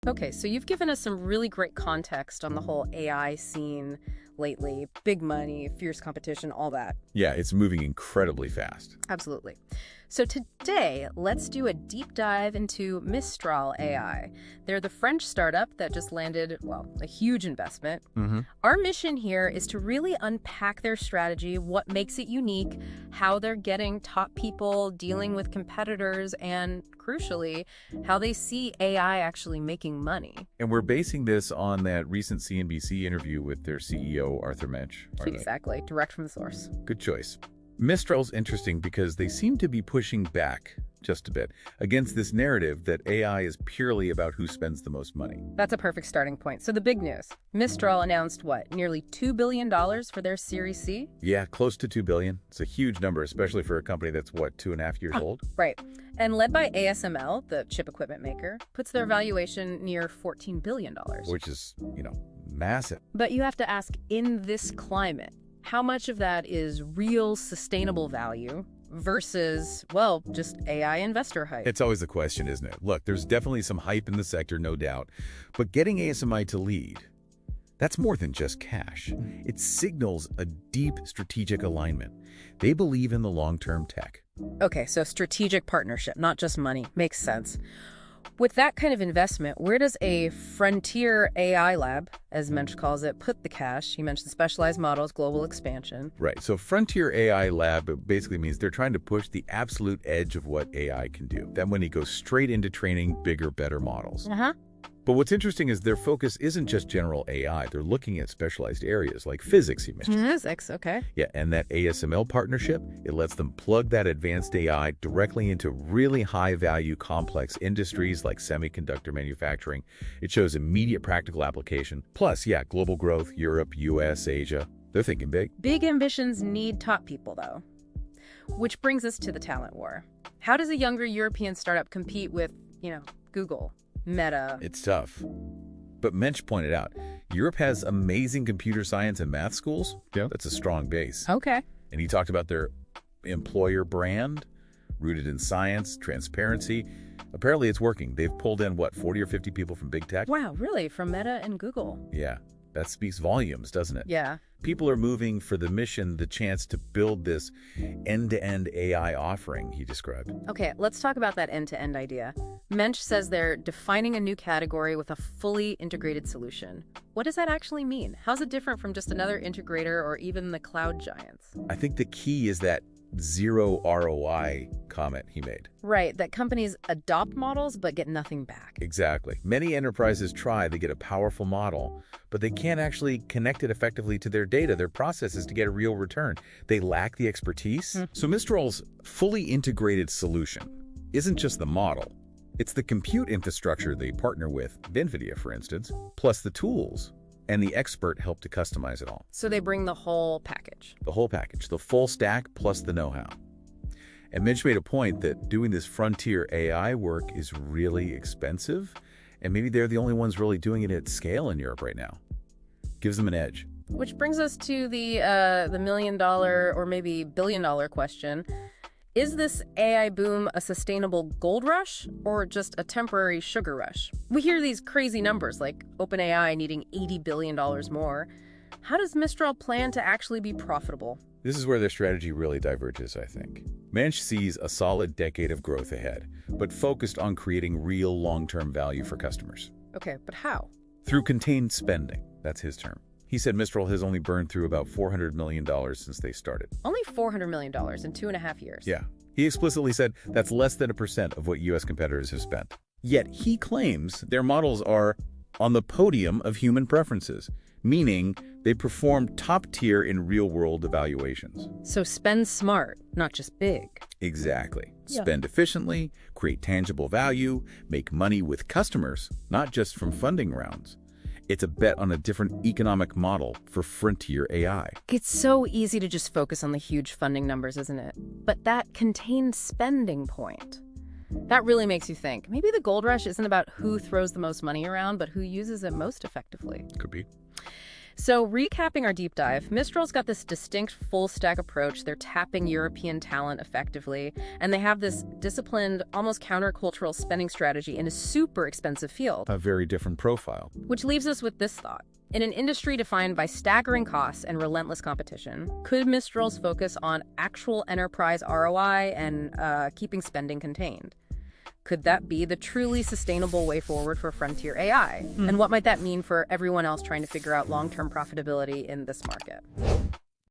Okay, so you've given us some really great context on the whole AI scene lately. Big money, fierce competition, all that. Yeah, it's moving incredibly fast. Absolutely. So today, let's do a deep dive into Mistral AI. They're the French startup that just landed, well, a huge investment. Our mission here is to really unpack their strategy, what makes it unique, how they're getting top people, dealing with competitors, and crucially, how they see AI actually making money. And we're basing this on that recent CNBC interview with their CEO, Arthur Mensch. Exactly, direct from the source. Good choice. Mistral's interesting because they seem to be pushing back just a bit against this narrative that AI is purely about who spends the most money. That's a perfect starting point. So the big news. Mistral announced what, nearly $2 billion for their Series C? Yeah, close to $2 billion. It's a huge number, especially for a company that's, what, 2.5 years old? Right. And led by ASML, the chip equipment maker, puts their valuation near $14 billion. Which is, massive. But you have to ask, in this climate, how much of that is real sustainable value versus, well, just AI investor hype? It's always the question, isn't it? Look, there's definitely some hype in the sector, no doubt. But getting ASMI to lead, that's more than just cash. It signals a deep strategic alignment. They believe in the long-term tech. Okay, so strategic partnership, not just money. Makes sense. With that kind of investment, where does a frontier AI lab, as Mensch calls it, put the cash? You mentioned specialized models, global expansion. Right. So Frontier AI Lab basically means they're trying to push the absolute edge of what AI can do. That money goes straight into training bigger, better models. But what's interesting is their focus isn't just general AI. They're looking at specialized areas like physics, you mentioned. Physics, okay. Yeah, and that ASML partnership, it lets them plug that advanced AI directly into really high-value, complex industries like semiconductor manufacturing. It shows immediate practical application. Plus, yeah, global growth, Europe, US, Asia. They're thinking big. Big ambitions need top people, though. Which brings us to the talent war. How does a younger European startup compete with, Google? Meta. It's tough. But Mensch pointed out, Europe has amazing computer science and math schools. Yeah. That's a strong base. Okay. And he talked about their employer brand, rooted in science, transparency. Apparently it's working. They've pulled in, 40 or 50 people from big tech? Wow, really? From Meta and Google? Yeah. That speaks volumes, doesn't it? Yeah. People are moving for the mission, the chance to build this end-to-end AI offering, he described. Okay, let's talk about that end-to-end idea. Mensch says they're defining a new category with a fully integrated solution. What does that actually mean? How's it different from just another integrator or even the cloud giants? I think the key is that zero ROI comment he made. Right, that companies adopt models but get nothing back. Exactly. Many enterprises try, they get a powerful model, but they can't actually connect it effectively to their data, their processes to get a real return. They lack the expertise. So Mistral's fully integrated solution isn't just the model. It's the compute infrastructure they partner with, NVIDIA for instance, plus the tools. And the expert help to customize it all. So they bring the whole package. The whole package, the full stack plus the know-how. And Mensch made a point that doing this frontier AI work is really expensive, and maybe they're the only ones really doing it at scale in Europe right now. Gives them an edge. Which brings us to the million-dollar or maybe billion-dollar question. Is this AI boom a sustainable gold rush or just a temporary sugar rush? We hear these crazy numbers like OpenAI needing $80 billion more. How does Mistral plan to actually be profitable? This is where their strategy really diverges, I think. Mensch sees a solid decade of growth ahead, but focused on creating real long-term value for customers. Okay, but how? Through contained spending. That's his term. He said Mistral has only burned through about $400 million since they started. Only $400 million in 2.5 years. Yeah. He explicitly said that's less than 1% of what U.S. competitors have spent. Yet he claims their models are on the podium of human preferences, meaning they perform top tier in real-world evaluations. So spend smart, not just big. Exactly. Yeah. Spend efficiently, create tangible value, make money with customers, not just from funding rounds. It's a bet on a different economic model for frontier AI. It's so easy to just focus on the huge funding numbers, isn't it? But that contained spending point, that really makes you think. Maybe the gold rush isn't about who throws the most money around, but who uses it most effectively. Could be. So recapping our deep dive, Mistral's got this distinct full-stack approach. They're tapping European talent effectively, and they have this disciplined, almost countercultural spending strategy in a super expensive field. A very different profile. Which leaves us with this thought. In an industry defined by staggering costs and relentless competition, could Mistral's focus on actual enterprise ROI and keeping spending contained? Could that be the truly sustainable way forward for frontier AI? And what might that mean for everyone else trying to figure out long-term profitability in this market?